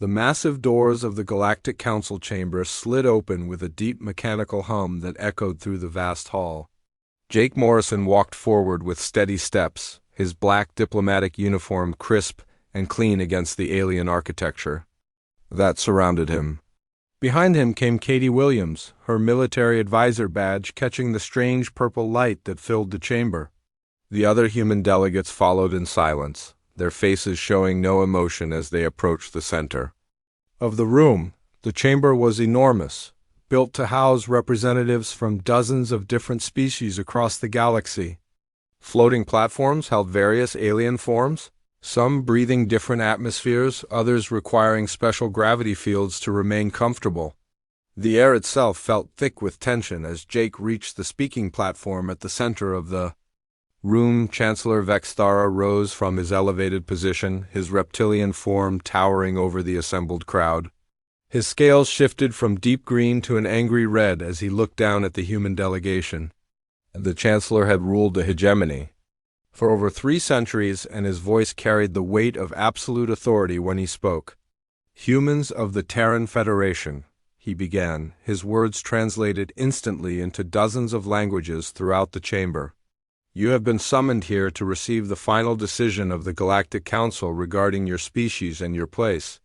The massive doors of the Galactic Council chamber slid open with a deep mechanical hum that echoed through the vast hall. Jake Morrison walked forward with steady steps, his black diplomatic uniform crisp and clean against the alien architecture that surrounded him. Behind him came Katie Williams, her military advisor badge catching the strange purple light that filled the chamber. The other human delegates followed in silence, their faces showing no emotion as they approached the center of the room. The chamber was enormous, built to house representatives from dozens of different species across the galaxy. Floating platforms held various alien forms, some breathing different atmospheres, others requiring special gravity fields to remain comfortable. The air itself felt thick with tension as Jake reached the speaking platform at the center of the room. Chancellor Vexthara rose from his elevated position, his reptilian form towering over the assembled crowd. His scales shifted from deep green to an angry red as he looked down at the human delegation. The Chancellor had ruled the hegemony for over 3 centuries, and his voice carried the weight of absolute authority when he spoke. "Humans of the Terran Federation," he began, his words translated instantly into dozens of languages throughout the chamber. "You have been summoned here to receive the final decision of the Galactic Council regarding your species and your place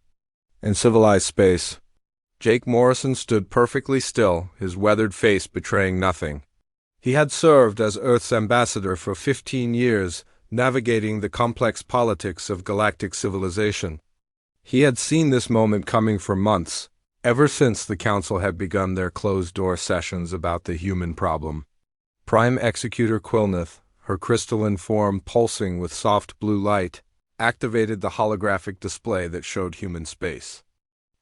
in civilized space." Jake Morrison stood perfectly still, his weathered face betraying nothing. He had served as Earth's ambassador for 15 years, navigating the complex politics of galactic civilization. He had seen this moment coming for months, ever since the Council had begun their closed-door sessions about the human problem. Prime Executor Quilneth, her crystalline form pulsing with soft blue light, activated the holographic display that showed human space.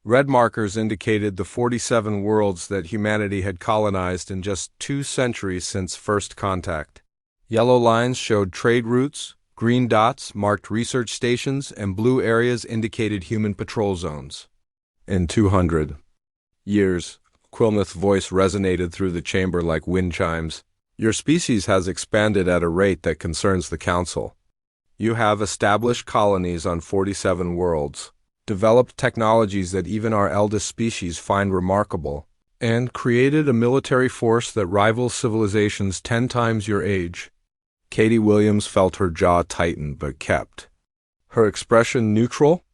Red markers indicated the 47 worlds that humanity had colonized in just 2 centuries since first contact. Yellow lines showed trade routes, green dots marked research stations, and blue areas indicated human patrol zones. In 200 years, Quilneth's voice resonated through the chamber like wind chimes. "Your species has expanded at a rate that concerns the Council. You have established colonies on 47 worlds, developed technologies that even our eldest species find remarkable, and created a military force that rivals civilizations 10 times your age." Katie Williams felt her jaw tighten but kept her expression neutral.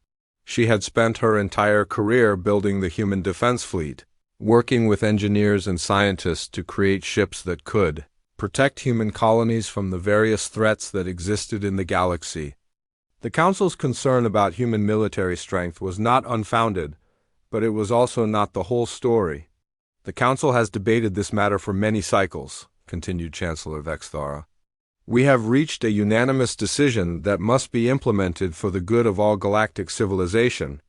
She had spent her entire career building the human defense fleet, working with engineers and scientists to create ships that could protect human colonies from the various threats that existed in the galaxy. The Council's concern about human military strength was not unfounded, but it was also not the whole story. "The Council has debated this matter for many cycles," continued Chancellor Vexthara. "We have reached a unanimous decision that must be implemented for the good of all galactic civilization."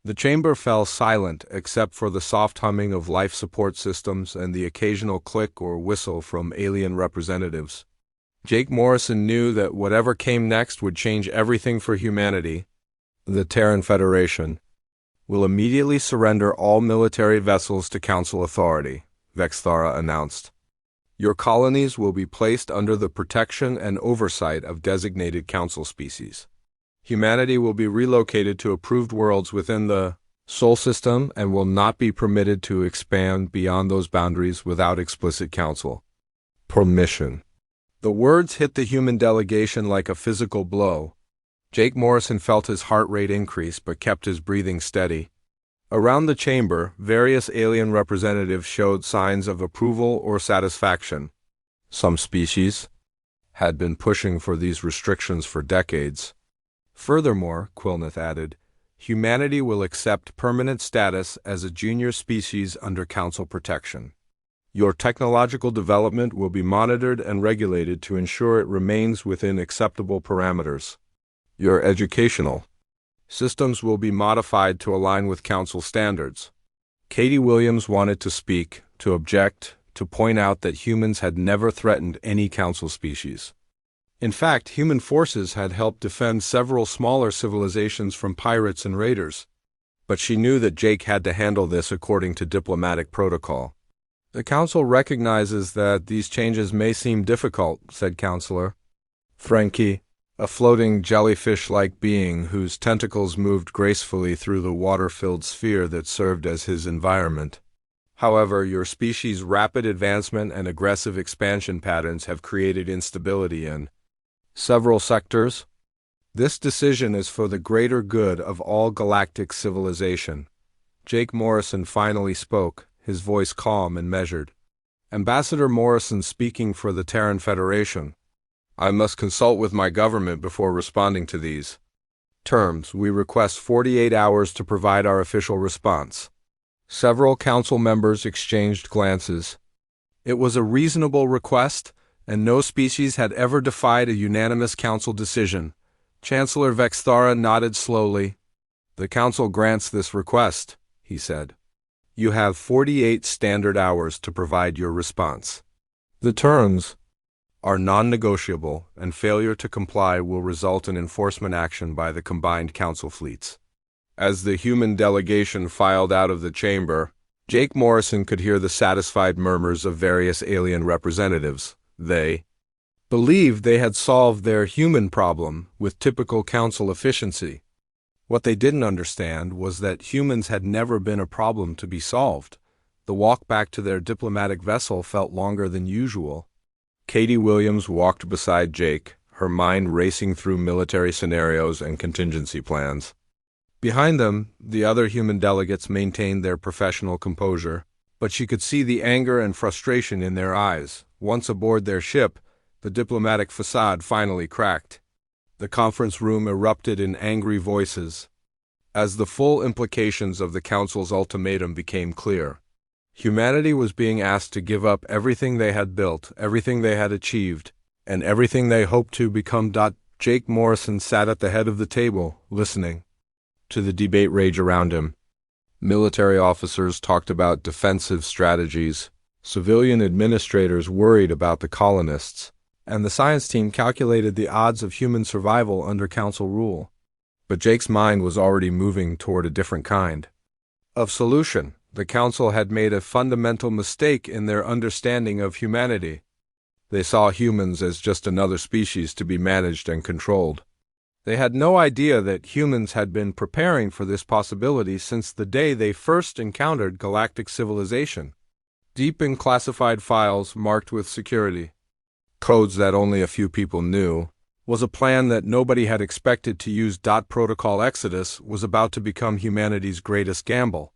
The chamber fell silent except for the soft humming of life support systems and the occasional click or whistle from alien representatives. Jake Morrison knew that whatever came next would change everything for humanity. "The Terran Federation will immediately surrender all military vessels to Council authority," Vexthara announced. "Your colonies will be placed under the protection and oversight of designated Council species. Humanity will be relocated to approved worlds within the Sol system and will not be permitted to expand beyond those boundaries without explicit Council permission." The words hit the human delegation like a physical blow. Jake Morrison felt his heart rate increase but kept his breathing steady. Around the chamber, various alien representatives showed signs of approval or satisfaction. Some species had been pushing for these restrictions for decades. Furthermore, Quilneth added, humanity will accept permanent status as a junior species under Council protection. Your technological development will be monitored and regulated to ensure it remains within acceptable parameters. Your educational systems will be modified to align with Council standards. Katie Williams wanted to speak, to object, to point out that humans had never threatened any Council species. In fact, human forces had helped defend several smaller civilizations from pirates and raiders. But she knew that Jake had to handle this according to diplomatic protocol. "The Council recognizes that these changes may seem difficult," said Counselor Frankie, a floating jellyfish-like being whose tentacles moved gracefully through the water-filled sphere that served as his environment. However, your species' rapid advancement and aggressive expansion patterns have created instability in several sectors. This decision is for the greater good of all galactic civilization. Jake Morrison finally spoke, his voice calm and measured. Ambassador Morrison speaking for the Terran Federation. I must consult with my government before responding to these terms. We request 48 hours to provide our official response. Several council members exchanged glances. It was a reasonable request, and no species had ever defied a unanimous council decision. Chancellor Vexthara nodded slowly. The council grants this request, he said. You have 48 standard hours to provide your response. The terms are non-negotiable, and failure to comply will result in enforcement action by the combined council fleets. As the human delegation filed out of the chamber, Jake Morrison could hear the satisfied murmurs of various alien representatives. They believed they had solved their human problem with typical council efficiency. What they didn't understand was that humans had never been a problem to be solved. The walk back to their diplomatic vessel felt longer than usual. Katie Williams walked beside Jake, her mind racing through military scenarios and contingency plans. Behind them, the other human delegates maintained their professional composure, but she could see the anger and frustration in their eyes. Once aboard their ship, the diplomatic facade finally cracked. The conference room erupted in angry voices. As the full implications of the Council's ultimatum became clear, humanity was being asked to give up everything they had built, everything they had achieved, and everything they hoped to become. Jake Morrison sat at the head of the table, listening to the debate rage around him. Military officers talked about defensive strategies, civilian administrators worried about the colonists, and the science team calculated the odds of human survival under Council rule. But Jake's mind was already moving toward a different kind of solution. The Council had made a fundamental mistake in their understanding of humanity. They saw humans as just another species to be managed and controlled. They had no idea that humans had been preparing for this possibility since the day they first encountered galactic civilization. Deep in classified files marked with security codes that only a few people knew, was a plan that nobody had expected to use. Protocol Exodus was about to become humanity's greatest gamble.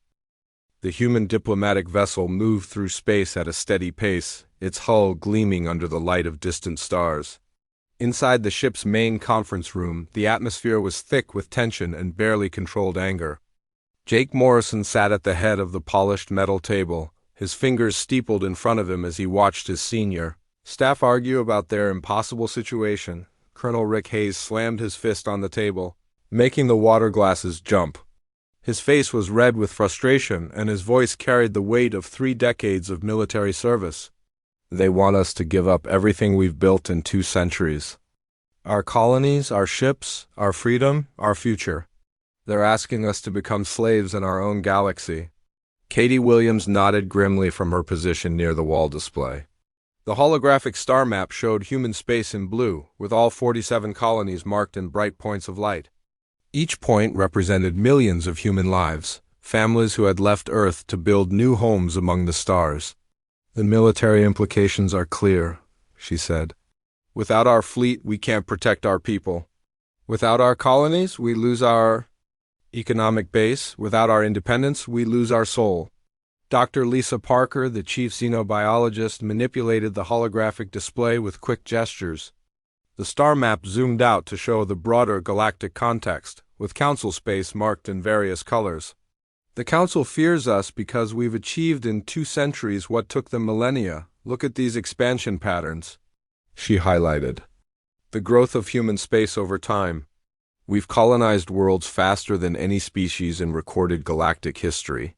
The human diplomatic vessel moved through space at a steady pace, its hull gleaming under the light of distant stars. Inside the ship's main conference room, the atmosphere was thick with tension and barely controlled anger. Jake Morrison sat at the head of the polished metal table, his fingers steepled in front of him as he watched his senior staff argue about their impossible situation. Colonel Rick Hayes slammed his fist on the table, making the water glasses jump. His face was red with frustration, and his voice carried the weight of 3 decades of military service. They want us to give up everything we've built in 2 centuries. Our colonies, our ships, our freedom, our future. They're asking us to become slaves in our own galaxy. Katie Williams nodded grimly from her position near the wall display. The holographic star map showed human space in blue, with all 47 colonies marked in bright points of light. Each point represented millions of human lives, families who had left Earth to build new homes among the stars. The military implications are clear, she said. Without our fleet, we can't protect our people. Without our colonies, we lose our economic base. Without our independence, we lose our soul. Dr. Lisa Parker, the chief xenobiologist, manipulated the holographic display with quick gestures. The star map zoomed out to show the broader galactic context, with council space marked in various colors. The council fears us because we've achieved in 2 centuries what took them millennia. Look at these expansion patterns, she highlighted. The growth of human space over time. We've colonized worlds faster than any species in recorded galactic history.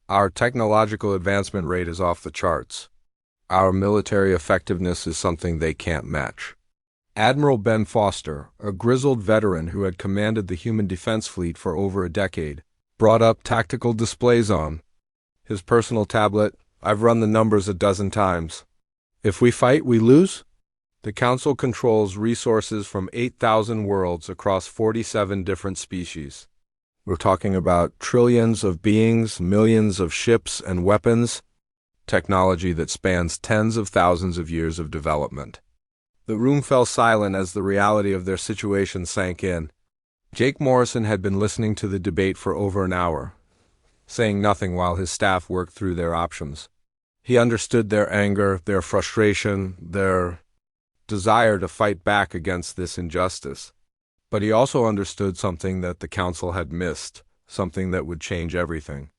Our technological advancement rate is off the charts. Our military effectiveness is something they can't match. Admiral Ben Foster, a grizzled veteran who had commanded the human defense fleet for over a decade, brought up tactical displays on his personal tablet. I've run the numbers a dozen times. If we fight, we lose? The Council controls resources from 8,000 worlds across 47 different species. We're talking about trillions of beings, millions of ships and weapons, technology that spans tens of thousands of years of development. The room fell silent as the reality of their situation sank in. Jake Morrison had been listening to the debate for over an hour, saying nothing while his staff worked through their options. He understood their anger, their frustration, their desire to fight back against this injustice. But he also understood something that the Council had missed, something that would change everything.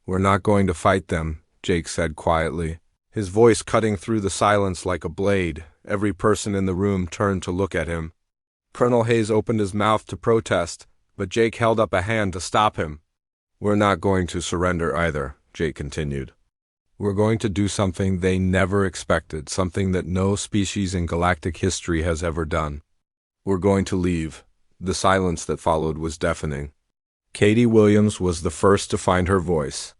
"We're not going to fight them," Jake said quietly, his voice cutting through the silence like a blade. Every person in the room turned to look at him. Colonel Hayes opened his mouth to protest, but Jake held up a hand to stop him. "We're not going to surrender either," Jake continued. "We're going to do something they never expected, something that no species in galactic history has ever done. We're going to leave." The silence that followed was deafening. Katie Williams was the first to find her voice.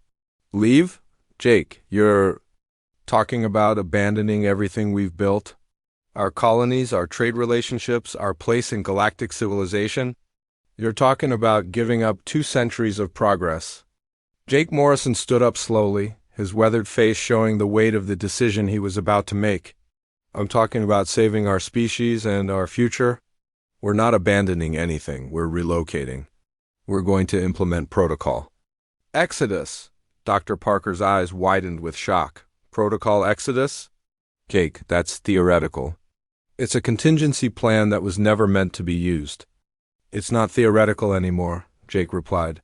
"Leave? Jake, you're talking about abandoning everything we've built? Our colonies, our trade relationships, our place in galactic civilization? You're talking about giving up 2 centuries of progress." Jake Morrison stood up slowly, his weathered face showing the weight of the decision he was about to make. "I'm talking about saving our species and our future. We're not abandoning anything, we're relocating. We're going to implement protocol." "Exodus?" Dr. Parker's eyes widened with shock. "Protocol Exodus?" "Jake, that's theoretical. It's a contingency plan that was never meant to be used." "It's not theoretical anymore," Jake replied.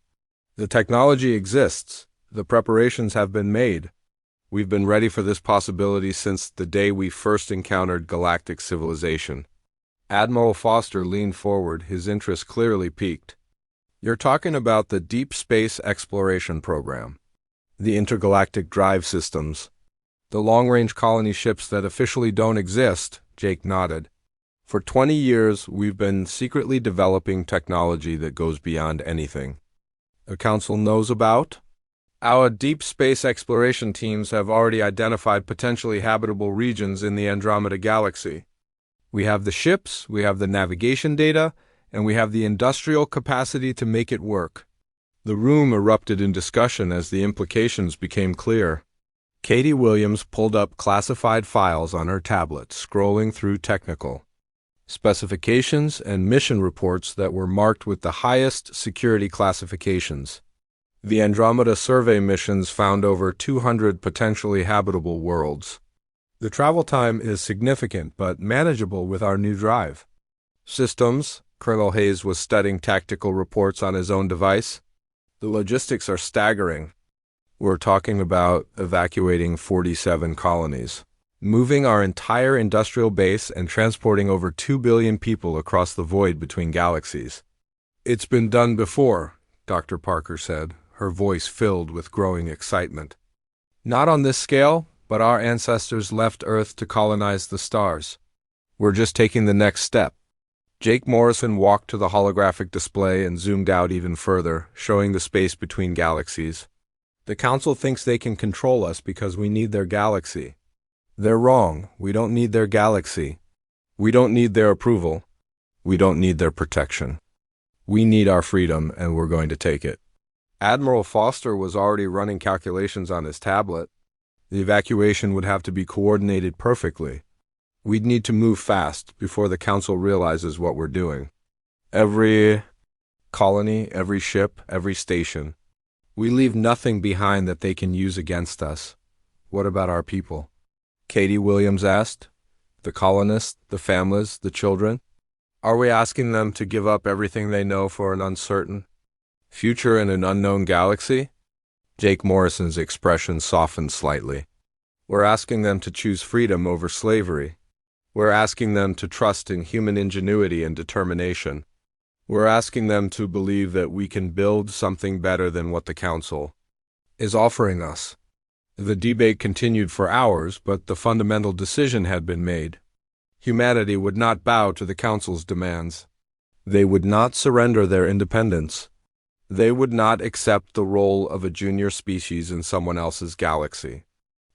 "The technology exists. The preparations have been made. We've been ready for this possibility since the day we first encountered galactic civilization." Admiral Foster leaned forward, his interest clearly piqued. "You're talking about the Deep Space Exploration Program, the intergalactic drive systems, the long-range colony ships that officially don't exist," Jake nodded. "For 20 years, we've been secretly developing technology that goes beyond anything the Council knows about. Our deep space exploration teams have already identified potentially habitable regions in the Andromeda Galaxy. We have the ships, we have the navigation data, and we have the industrial capacity to make it work." The room erupted in discussion as the implications became clear. Katie Williams pulled up classified files on her tablet, scrolling through technical specifications and mission reports that were marked with the highest security classifications. The Andromeda survey missions found over 200 potentially habitable worlds. The travel time is significant but manageable with our new drive. Systems, Colonel Hayes was studying tactical reports on his own device. "The logistics are staggering. We're talking about evacuating 47 colonies, moving our entire industrial base and transporting over 2 billion people across the void between galaxies." "It's been done before," Dr. Parker said, her voice filled with growing excitement. "Not on this scale, but our ancestors left Earth to colonize the stars. We're just taking the next step." Jake Morrison walked to the holographic display and zoomed out even further, showing the space between galaxies. "The Council thinks they can control us because we need their galaxy. They're wrong. We don't need their galaxy. We don't need their approval. We don't need their protection. We need our freedom, and we're going to take it." Admiral Foster was already running calculations on his tablet. The evacuation would have to be coordinated perfectly. We'd need to move fast before the Council realizes what we're doing. Every colony, every ship, every station. We leave nothing behind that they can use against us. What about our people?" Katie Williams asked. "The colonists, the families, the children? Are we asking them to give up everything they know for an uncertain future in an unknown galaxy?" Jake Morrison's expression softened slightly. "We're asking them to choose freedom over slavery. We're asking them to trust in human ingenuity and determination. We're asking them to believe that we can build something better than what the Council is offering us." The debate continued for hours, but the fundamental decision had been made. Humanity would not bow to the Council's demands. They would not surrender their independence. They would not accept the role of a junior species in someone else's galaxy.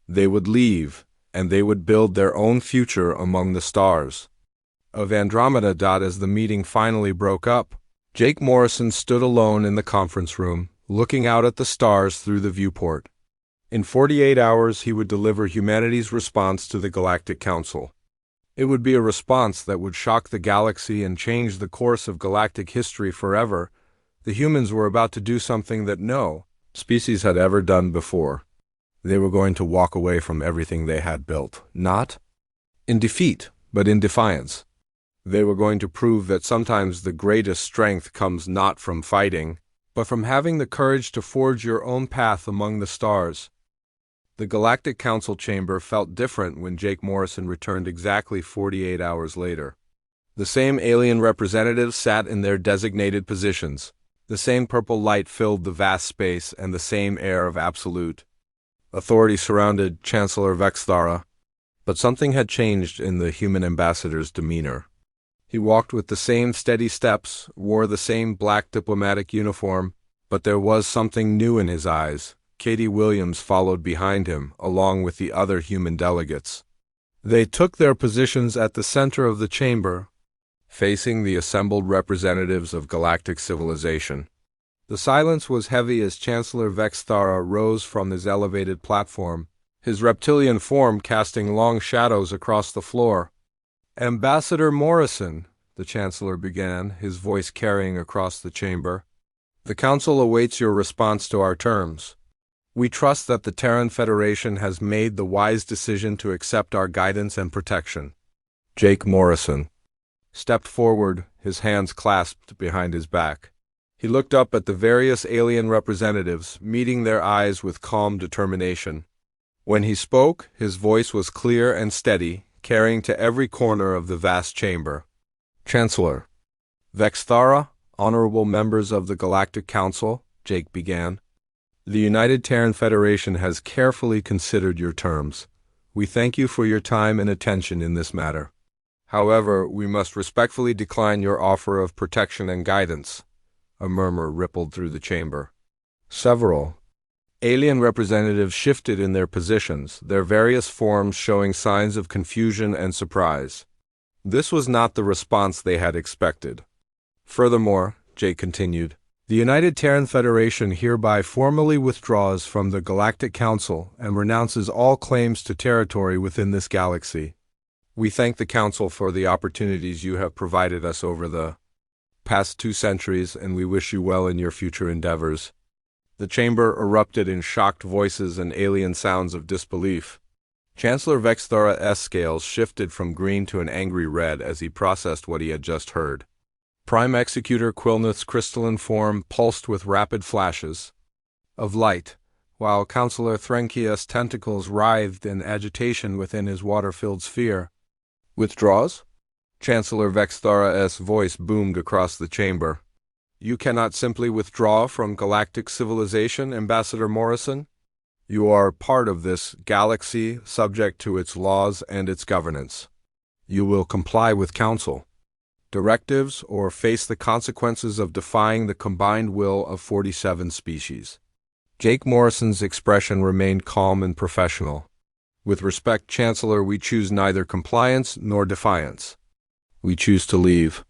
They would leave, and they would build their own future among the stars of Andromeda. As the meeting finally broke up, Jake Morrison stood alone in the conference room, looking out at the stars through the viewport. In 48 hours, he would deliver humanity's response to the Galactic Council. It would be a response that would shock the galaxy and change the course of galactic history forever. The humans were about to do something that no species had ever done before. They were going to walk away from everything they had built, not in defeat, but in defiance. They were going to prove that sometimes the greatest strength comes not from fighting, but from having the courage to forge your own path among the stars. The Galactic Council chamber felt different when Jake Morrison returned exactly 48 hours later. The same alien representatives sat in their designated positions. The same purple light filled the vast space, and the same air of absolute authority surrounded Chancellor Vexthara. But something had changed in the human ambassador's demeanor. He walked with the same steady steps, wore the same black diplomatic uniform, but there was something new in his eyes. Katie Williams followed behind him, along with the other human delegates. They took their positions at the center of the chamber, facing the assembled representatives of galactic civilization. The silence was heavy as Chancellor Vexthara rose from his elevated platform, his reptilian form casting long shadows across the floor. "Ambassador Morrison," the Chancellor began, his voice carrying across the chamber, "the Council awaits your response to our terms. We trust that the Terran Federation has made the wise decision to accept our guidance and protection." Jake Morrison stepped forward, his hands clasped behind his back. He looked up at the various alien representatives, meeting their eyes with calm determination. When he spoke, his voice was clear and steady, carrying to every corner of the vast chamber. "Chancellor Vexthara, honorable members of the Galactic Council," Jake began, "the United Terran Federation has carefully considered your terms. We thank you for your time and attention in this matter. However, we must respectfully decline your offer of protection and guidance." A murmur rippled through the chamber. Several alien representatives shifted in their positions, their various forms showing signs of confusion and surprise. This was not the response they had expected. "Furthermore," Jake continued, "the United Terran Federation hereby formally withdraws from the Galactic Council and renounces all claims to territory within this galaxy. We thank the Council for the opportunities you have provided us over the past 2 centuries, and we wish you well in your future endeavors." The chamber erupted in shocked voices and alien sounds of disbelief. Chancellor Vexthara's scales shifted from green to an angry red as he processed what he had just heard. Prime Executor Quilneth's crystalline form pulsed with rapid flashes of light, while Councillor Threnkia's tentacles writhed in agitation within his water-filled sphere. "Withdraws?" Chancellor Vexthara's voice boomed across the chamber. "You cannot simply withdraw from galactic civilization, Ambassador Morrison. You are part of this galaxy, subject to its laws and its governance. You will comply with Council directives or face the consequences of defying the combined will of 47 species." Jake Morrison's expression remained calm and professional. "With respect, Chancellor, we choose neither compliance nor defiance. We choose to leave."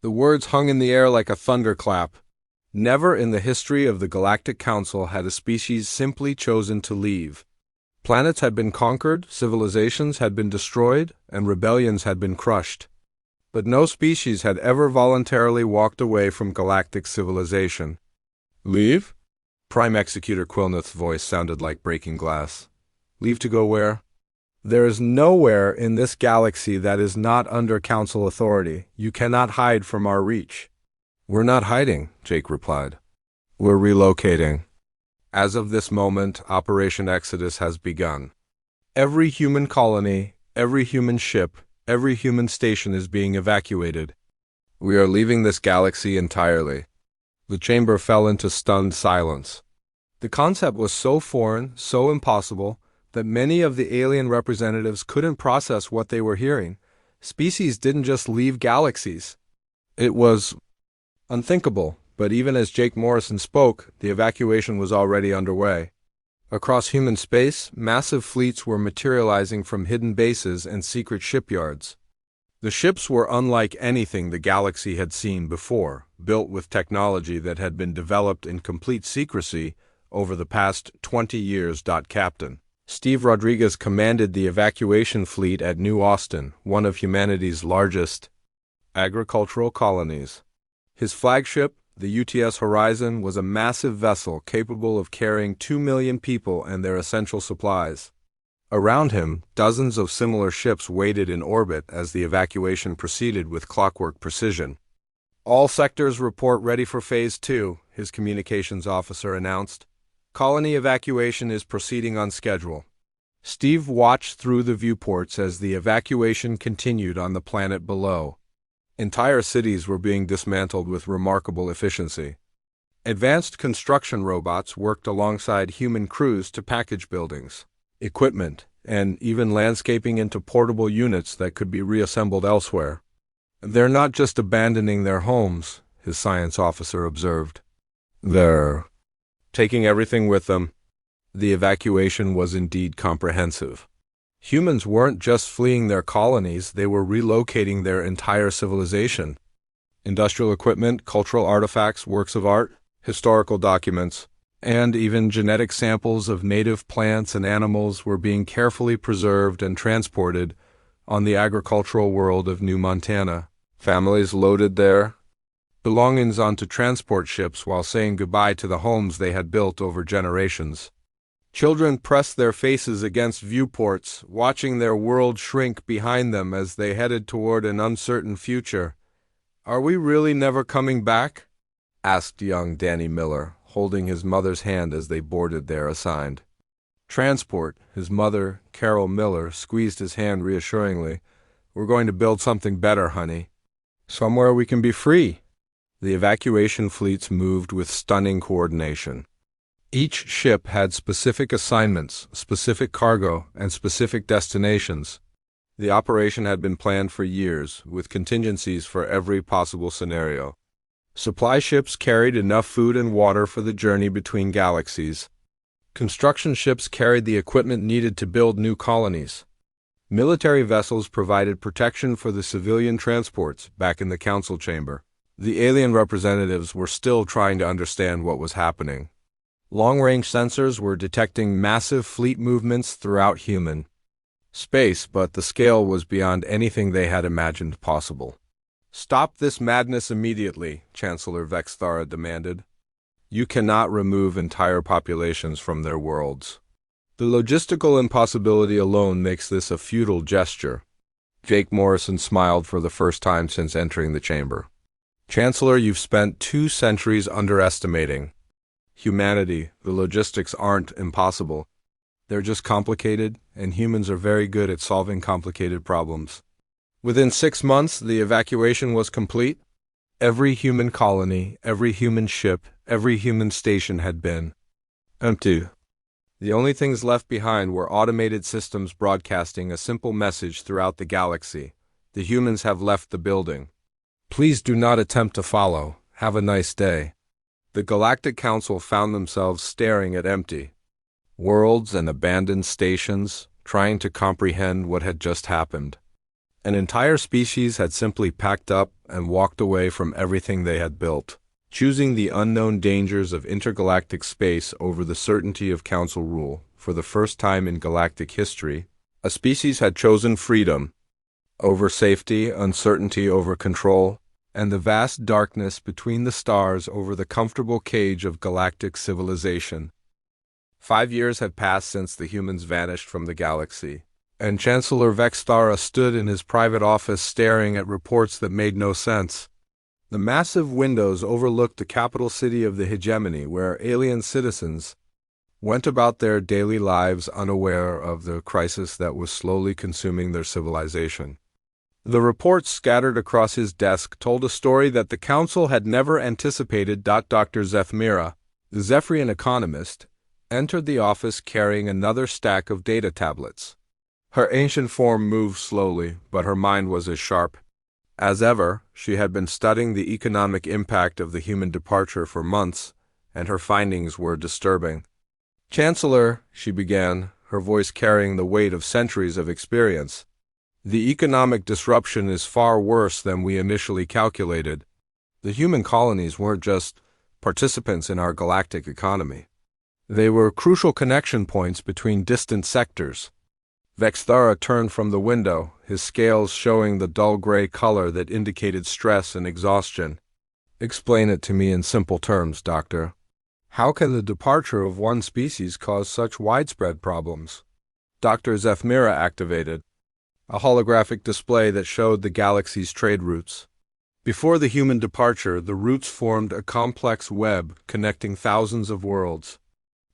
The words hung in the air like a thunderclap. Never in the history of the Galactic Council had a species simply chosen to leave. Planets had been conquered, civilizations had been destroyed, and rebellions had been crushed. But no species had ever voluntarily walked away from galactic civilization. "Leave?" Prime Executor Quilneth's voice sounded like breaking glass. "Leave to go where?" "There is nowhere in this galaxy that is not under Council authority. You cannot hide from our reach." "We're not hiding," Jake replied. "We're relocating. As of this moment, Operation Exodus has begun. Every human colony, every human ship, every human station is being evacuated. We are leaving this galaxy entirely." The chamber fell into stunned silence. The concept was so foreign, so impossible, that many of the alien representatives couldn't process what they were hearing. Species didn't just leave galaxies. It was unthinkable, but even as Jake Morrison spoke, the evacuation was already underway. Across human space, massive fleets were materializing from hidden bases and secret shipyards. The ships were unlike anything the galaxy had seen before, built with technology that had been developed in complete secrecy over the past 20 years. Captain Steve Rodriguez commanded the evacuation fleet at New Austin, one of humanity's largest agricultural colonies. His flagship, the UTS Horizon, was a massive vessel capable of carrying 2 million people and their essential supplies. Around him, dozens of similar ships waited in orbit as the evacuation proceeded with clockwork precision. "All sectors report ready for Phase 2, his communications officer announced. "Colony evacuation is proceeding on schedule." Steve watched through the viewports as the evacuation continued on the planet below. Entire cities were being dismantled with remarkable efficiency. Advanced construction robots worked alongside human crews to package buildings, equipment, and even landscaping into portable units that could be reassembled elsewhere. "They're not just abandoning their homes," his science officer observed. "They're taking everything with them." The evacuation was indeed comprehensive. Humans weren't just fleeing their colonies, they were relocating their entire civilization. Industrial equipment, cultural artifacts, works of art, historical documents, and even genetic samples of native plants and animals were being carefully preserved and transported on the agricultural world of New Montana. Families loaded their belongings onto transport ships while saying goodbye to the homes they had built over generations. Children pressed their faces against viewports, watching their world shrink behind them as they headed toward an uncertain future. "Are we really never coming back?" asked young Danny Miller, holding his mother's hand as they boarded their assigned transport. His mother, Carol Miller, squeezed his hand reassuringly. "We're going to build something better, honey. Somewhere we can be free." The evacuation fleets moved with stunning coordination. Each ship had specific assignments, specific cargo, and specific destinations. The operation had been planned for years, with contingencies for every possible scenario. Supply ships carried enough food and water for the journey between galaxies. Construction ships carried the equipment needed to build new colonies. Military vessels provided protection for the civilian transports back in the council chamber. The alien representatives were still trying to understand what was happening. Long-range sensors were detecting massive fleet movements throughout human space, but the scale was beyond anything they had imagined possible. "Stop this madness immediately," Chancellor Vexthara demanded. "You cannot remove entire populations from their worlds. The logistical impossibility alone makes this a futile gesture." Jake Morrison smiled for the first time since entering the chamber. "Chancellor, you've spent 2 centuries underestimating humanity. The logistics aren't impossible. They're just complicated, and humans are very good at solving complicated problems." Within 6 months, the evacuation was complete. Every human colony, every human ship, every human station had been empty. The only things left behind were automated systems broadcasting a simple message throughout the galaxy. "The humans have left the building. Please do not attempt to follow. Have a nice day." The Galactic Council found themselves staring at empty worlds and abandoned stations, trying to comprehend what had just happened. An entire species had simply packed up and walked away from everything they had built, choosing the unknown dangers of intergalactic space over the certainty of Council rule. For the first time in galactic history, a species had chosen freedom over safety, uncertainty over control, and the vast darkness between the stars over the comfortable cage of galactic civilization. 5 years had passed since the humans vanished from the galaxy, and Chancellor Vexthara stood in his private office staring at reports that made no sense. The massive windows overlooked the capital city of the hegemony, where alien citizens went about their daily lives unaware of the crisis that was slowly consuming their civilization. The reports scattered across his desk told a story that the Council had never anticipated. Dr. Zethmira, the Zephyrian economist, entered the office carrying another stack of data tablets. Her ancient form moved slowly, but her mind was as sharp as ever. She had been studying the economic impact of the human departure for months, and her findings were disturbing. Chancellor, she began, her voice carrying the weight of centuries of experience. The economic disruption is far worse than we initially calculated. The human colonies weren't just participants in our galactic economy. They were crucial connection points between distant sectors. Vexthara turned from the window, his scales showing the dull gray color that indicated stress and exhaustion. Explain it to me in simple terms, Doctor. How can the departure of one species cause such widespread problems? Dr. Zethmira activated a holographic display that showed the galaxy's trade routes. Before the human departure, the routes formed a complex web connecting thousands of worlds.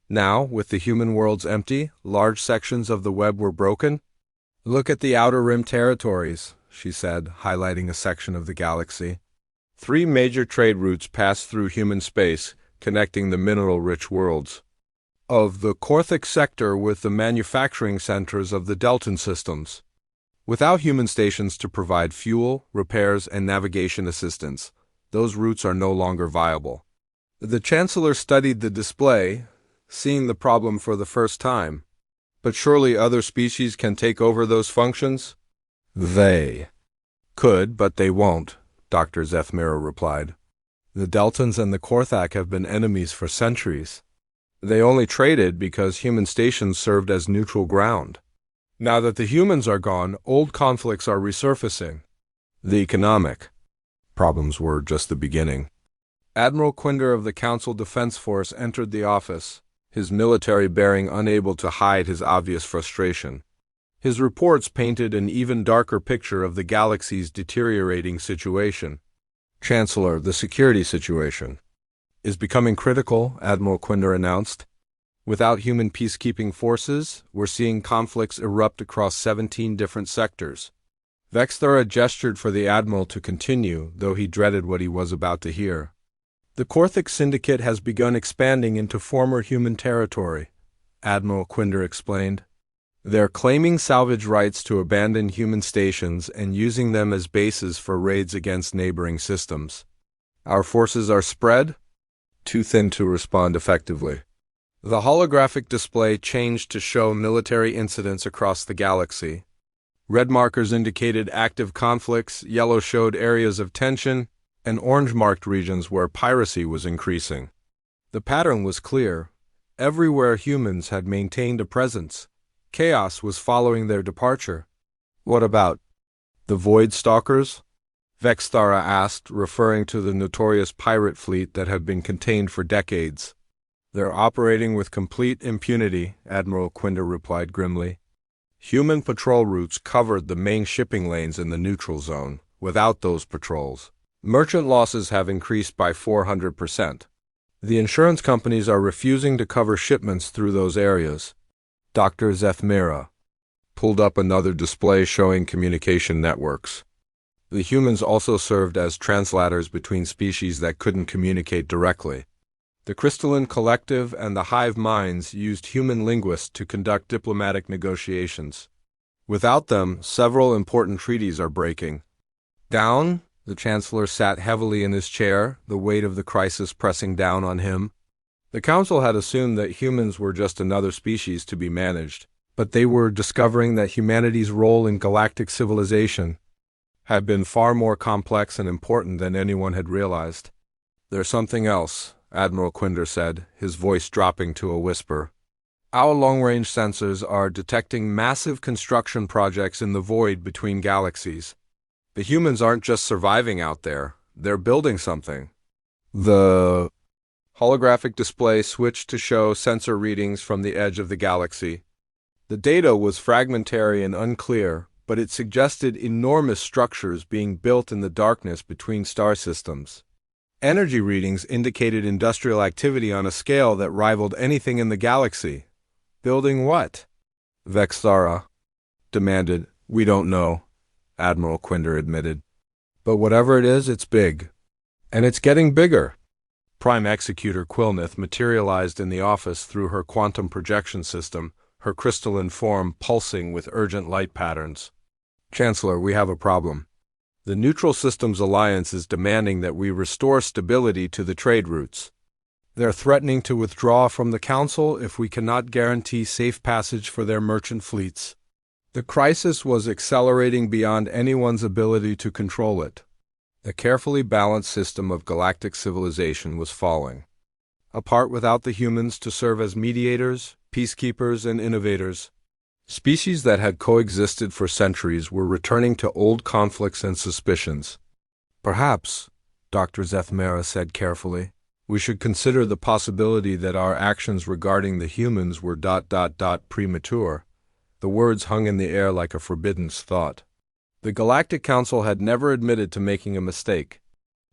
Now, with the human worlds empty, large sections of the web were broken. Look at the Outer Rim territories, she said, highlighting a section of the galaxy. 3 major trade routes pass through human space, connecting the mineral-rich worlds of the Korthic sector with the manufacturing centers of the Deltan systems. Without human stations to provide fuel, repairs, and navigation assistance, those routes are no longer viable. The Chancellor studied the display, seeing the problem for the first time. But surely other species can take over those functions? They could, but they won't, Dr. Zethmira replied. The Deltans and the Korthak have been enemies for centuries. They only traded because human stations served as neutral ground. Now that the humans are gone, old conflicts are resurfacing. The economic problems were just the beginning. Admiral Quinder of the Council Defense Force entered the office, his military bearing unable to hide his obvious frustration. His reports painted an even darker picture of the galaxy's deteriorating situation. Chancellor, the security situation is becoming critical, Admiral Quinder announced. Without human peacekeeping forces, we're seeing conflicts erupt across 17 different sectors. Vexthara gestured for the Admiral to continue, though he dreaded what he was about to hear. The Korthic Syndicate has begun expanding into former human territory, Admiral Quinder explained. They're claiming salvage rights to abandoned human stations and using them as bases for raids against neighboring systems. Our forces are spread, too thin to respond effectively. The holographic display changed to show military incidents across the galaxy. Red markers indicated active conflicts, yellow showed areas of tension, and orange marked regions where piracy was increasing. The pattern was clear. Everywhere humans had maintained a presence, chaos was following their departure. What about the Void Stalkers? Vexthara asked, referring to the notorious pirate fleet that had been contained for decades. They're operating with complete impunity, Admiral Quinder replied grimly. Human patrol routes covered the main shipping lanes in the neutral zone. Without those patrols, merchant losses have increased by 400%. The insurance companies are refusing to cover shipments through those areas. Dr. Zethmira pulled up another display showing communication networks. The humans also served as translators between species that couldn't communicate directly. The Crystalline Collective and the Hive Minds used human linguists to conduct diplomatic negotiations. Without them, several important treaties are breaking. Down, the Chancellor sat heavily in his chair, the weight of the crisis pressing down on him. The Council had assumed that humans were just another species to be managed, but they were discovering that humanity's role in galactic civilization had been far more complex and important than anyone had realized. There's something else, Admiral Quinder said, his voice dropping to a whisper. Our long-range sensors are detecting massive construction projects in the void between galaxies. The humans aren't just surviving out there, they're building something. The holographic display switched to show sensor readings from the edge of the galaxy. The data was fragmentary and unclear, but it suggested enormous structures being built in the darkness between star systems. Energy readings indicated industrial activity on a scale that rivaled anything in the galaxy. Building what? Vexthara demanded. We don't know, Admiral Quinder admitted. But whatever it is, it's big. And it's getting bigger. Prime Executor Quilnith materialized in the office through her quantum projection system, her crystalline form pulsing with urgent light patterns. Chancellor, we have a problem. The Neutral Systems Alliance is demanding that we restore stability to the trade routes. They're threatening to withdraw from the Council if we cannot guarantee safe passage for their merchant fleets. The crisis was accelerating beyond anyone's ability to control it. The carefully balanced system of galactic civilization was falling. Apart without the humans to serve as mediators, peacekeepers, and innovators. Species that had coexisted for centuries were returning to old conflicts and suspicions. Perhaps, Dr. Zethmera said carefully, we should consider the possibility that our actions regarding the humans were ... premature. The words hung in the air like a forbidden thought. The Galactic Council had never admitted to making a mistake,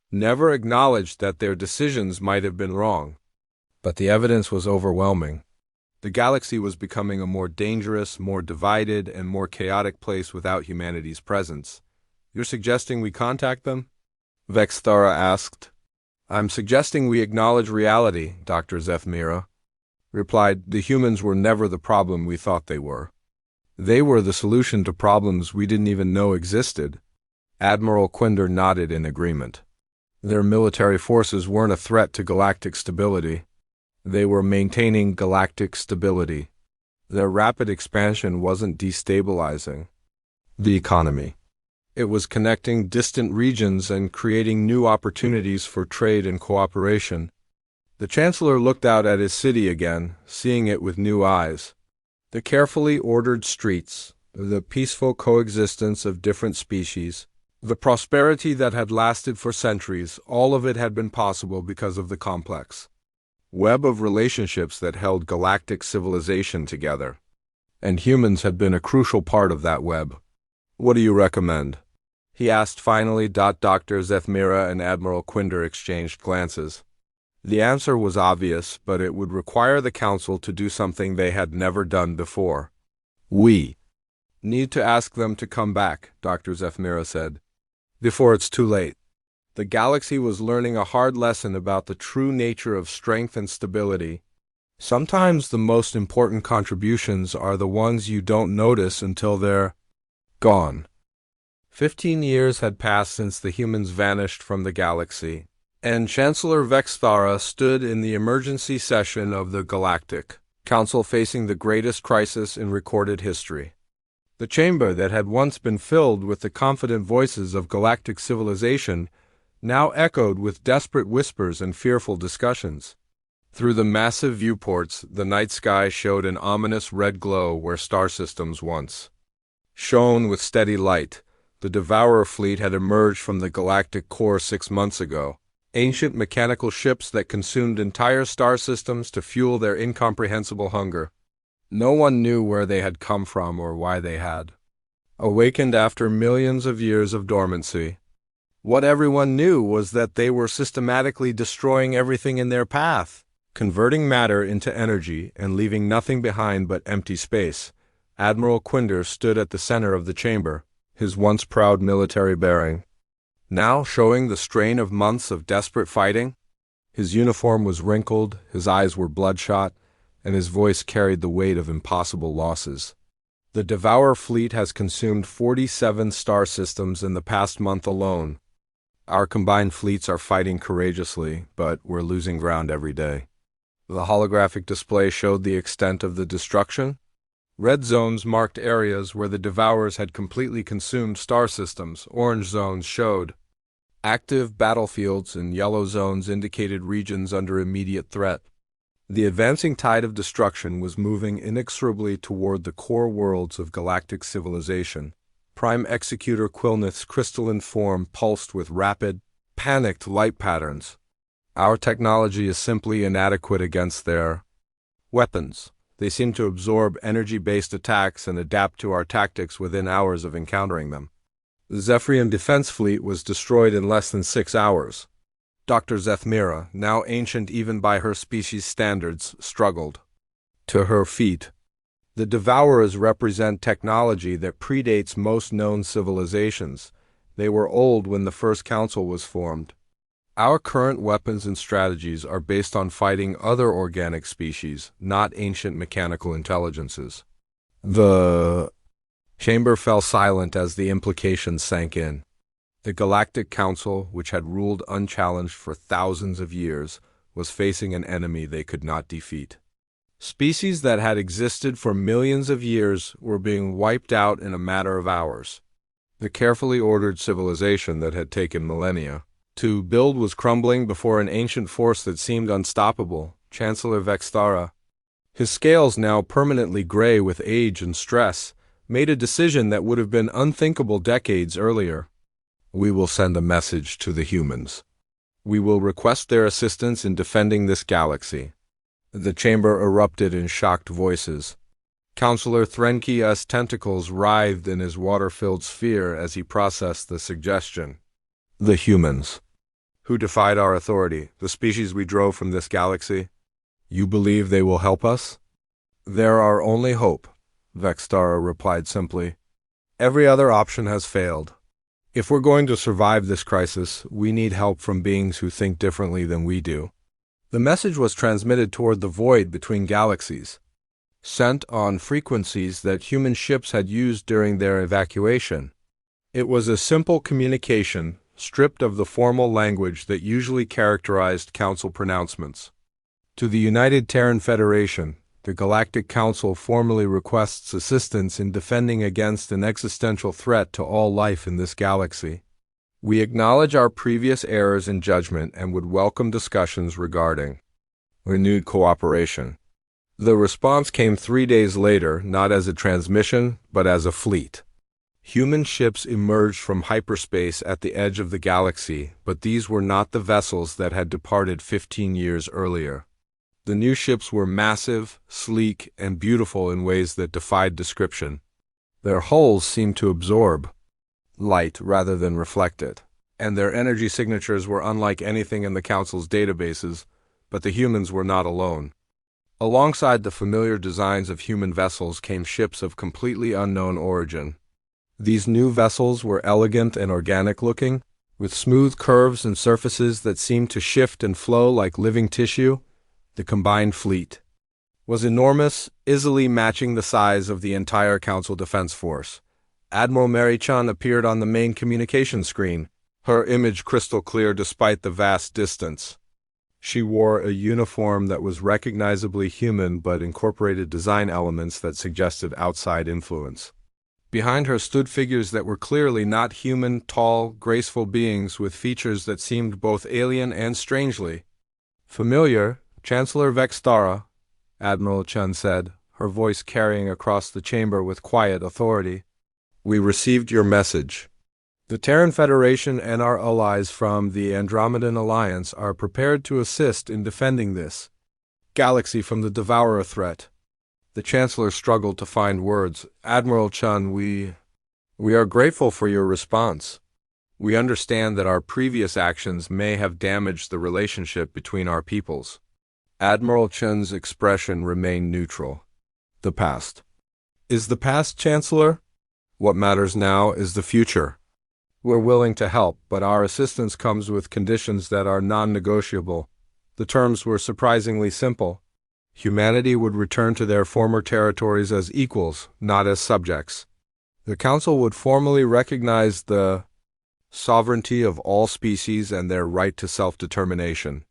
never acknowledged that their decisions might have been wrong. But the evidence was overwhelming. The galaxy was becoming a more dangerous, more divided, and more chaotic place without humanity's presence. You're suggesting we contact them? Vexthara asked. I'm suggesting we acknowledge reality, Dr. Zethmera replied. The humans were never the problem we thought they were. They were the solution to problems we didn't even know existed. Admiral Quinder nodded in agreement. Their military forces weren't a threat to galactic stability. They were maintaining galactic stability. Their rapid expansion wasn't destabilizing the economy. It was connecting distant regions and creating new opportunities for trade and cooperation. The Chancellor looked out at his city again, seeing it with new eyes. The carefully ordered streets, the peaceful coexistence of different species, the prosperity that had lasted for centuries, all of it had been possible because of the complex web of relationships that held galactic civilization together. And humans had been a crucial part of that web. What do you recommend? He asked finally. Dr. Zethmera and Admiral Quinder exchanged glances. The answer was obvious, but it would require the Council to do something they had never done before. We need to ask them to come back, Dr. Zethmera said, before it's too late. The galaxy was learning a hard lesson about the true nature of strength and stability. Sometimes the most important contributions are the ones you don't notice until they're gone. 15 years had passed since the humans vanished from the galaxy, and Chancellor Vexthara stood in the emergency session of the Galactic Council facing the greatest crisis in recorded history. The chamber that had once been filled with the confident voices of galactic civilization now echoed with desperate whispers and fearful discussions. Through the massive viewports, the night sky showed an ominous red glow where star systems once shone with steady light. The Devourer fleet had emerged from the galactic core 6 months ago, ancient mechanical ships that consumed entire star systems to fuel their incomprehensible hunger. No one knew where they had come from or why they had awakened after millions of years of dormancy. What everyone knew was that they were systematically destroying everything in their path, converting matter into energy and leaving nothing behind but empty space. Admiral Quinder stood at the center of the chamber, his once proud military bearing now showing the strain of months of desperate fighting. His uniform was wrinkled, his eyes were bloodshot, and his voice carried the weight of impossible losses. The Devourer fleet has consumed 47 star systems in the past month alone. Our combined fleets are fighting courageously, but we're losing ground every day. The holographic display showed the extent of the destruction. Red zones marked areas where the Devourers had completely consumed star systems. Orange zones showed active battlefields, and yellow zones indicated regions under immediate threat. The advancing tide of destruction was moving inexorably toward the core worlds of galactic civilization. Prime Executor Quilnith's crystalline form pulsed with rapid, panicked light patterns. Our technology is simply inadequate against their weapons. They seem to absorb energy-based attacks and adapt to our tactics within hours of encountering them. The Zephyrian defense fleet was destroyed in less than 6 hours. Dr. Zethmera, now ancient even by her species' standards, struggled to her feet. The Devourers represent technology that predates most known civilizations. They were old when the first council was formed. Our current weapons and strategies are based on fighting other organic species, not ancient mechanical intelligences. The chamber fell silent as the implications sank in. The Galactic Council, which had ruled unchallenged for thousands of years, was facing an enemy they could not defeat. Species that had existed for millions of years were being wiped out in a matter of hours. The carefully ordered civilization that had taken millennia to build was crumbling before an ancient force that seemed unstoppable, Chancellor Vexthara. His scales, now permanently gray with age and stress, made a decision that would have been unthinkable decades earlier. We will send a message to the humans. We will request their assistance in defending this galaxy. The chamber erupted in shocked voices. Counselor Threnkia's tentacles writhed in his water-filled sphere as he processed the suggestion. The humans, who defied our authority, the species we drove from this galaxy. You believe they will help us? They're our only hope, Vexthara replied simply. Every other option has failed. If we're going to survive this crisis, we need help from beings who think differently than we do. The message was transmitted toward the void between galaxies, sent on frequencies that human ships had used during their evacuation. It was a simple communication, stripped of the formal language that usually characterized council pronouncements. To the United Terran Federation, the Galactic Council formally requests assistance in defending against an existential threat to all life in this galaxy. We acknowledge our previous errors in judgment and would welcome discussions regarding renewed cooperation. The response came 3 days later, not as a transmission, but as a fleet. Human ships emerged from hyperspace at the edge of the galaxy, but these were not the vessels that had departed 15 years earlier. The new ships were massive, sleek, and beautiful in ways that defied description. Their hulls seemed to absorb light rather than reflect it, and their energy signatures were unlike anything in the Council's databases, but the humans were not alone. Alongside the familiar designs of human vessels came ships of completely unknown origin. These new vessels were elegant and organic-looking, with smooth curves and surfaces that seemed to shift and flow like living tissue. The combined fleet was enormous, easily matching the size of the entire Council Defense Force. Admiral Mary-chan appeared on the main communication screen, her image crystal clear despite the vast distance. She wore a uniform that was recognizably human but incorporated design elements that suggested outside influence. Behind her stood figures that were clearly not human, tall, graceful beings with features that seemed both alien and strangely familiar. Chancellor Vexthara, Admiral Chun said, her voice carrying across the chamber with quiet authority. We received your message. The Terran Federation and our allies from the Andromedan Alliance are prepared to assist in defending this galaxy from the Devourer threat. The Chancellor struggled to find words. Admiral Chun, we are grateful for your response. We understand that our previous actions may have damaged the relationship between our peoples. Admiral Chun's expression remained neutral. The past. Is the past, Chancellor? What matters now is the future. We're willing to help, but our assistance comes with conditions that are non-negotiable. The terms were surprisingly simple. Humanity would return to their former territories as equals, not as subjects. The Council would formally recognize the sovereignty of all species and their right to self-determination.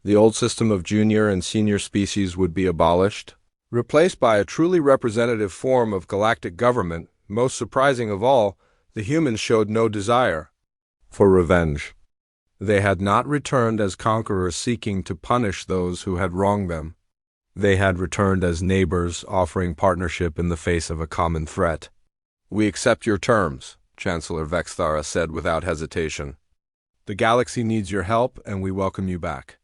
The old system of junior and senior species would be abolished, replaced by a truly representative form of galactic government. Most surprising of all, the humans showed no desire for revenge. They had not returned as conquerors seeking to punish those who had wronged them. They had returned as neighbors offering partnership in the face of a common threat. We accept your terms, Chancellor Vexthara said without hesitation. The galaxy needs your help, and we welcome you back.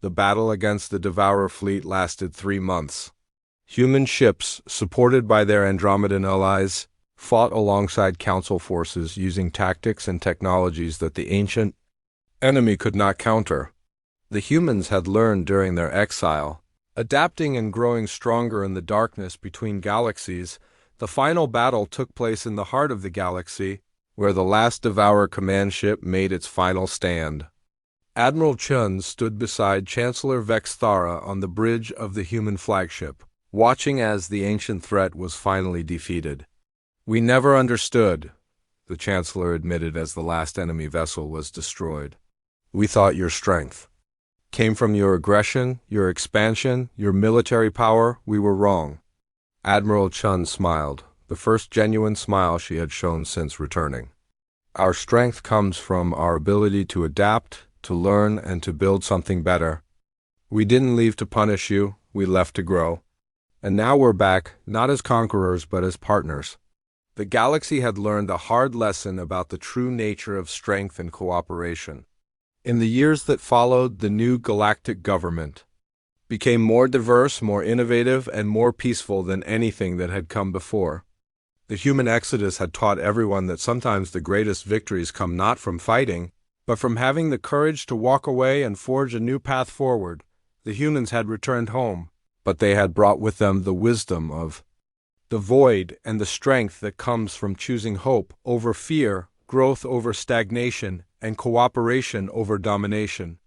The battle against the Devourer fleet lasted 3 months. Human ships, supported by their Andromedan allies, fought alongside Council forces using tactics and technologies that the ancient enemy could not counter. The humans had learned during their exile, adapting and growing stronger in the darkness between galaxies. The final battle took place in the heart of the galaxy, where the last Devourer command ship made its final stand. Admiral Chun stood beside Chancellor Vexthara on the bridge of the human flagship, watching as the ancient threat was finally defeated. We never understood, the Chancellor admitted as the last enemy vessel was destroyed. We thought your strength came from your aggression, your expansion, your military power, we were wrong. Admiral Chun smiled, the first genuine smile she had shown since returning. Our strength comes from our ability to adapt, to learn, and to build something better. We didn't leave to punish you, we left to grow. And now we're back, not as conquerors but as partners. The galaxy had learned a hard lesson about the true nature of strength and cooperation. In the years that followed, the new galactic government became more diverse, more innovative, and more peaceful than anything that had come before. The human exodus had taught everyone that sometimes the greatest victories come not from fighting, but from having the courage to walk away and forge a new path forward. The humans had returned home, but they had brought with them the wisdom of the void and the strength that comes from choosing hope over fear, growth over stagnation, and cooperation over domination.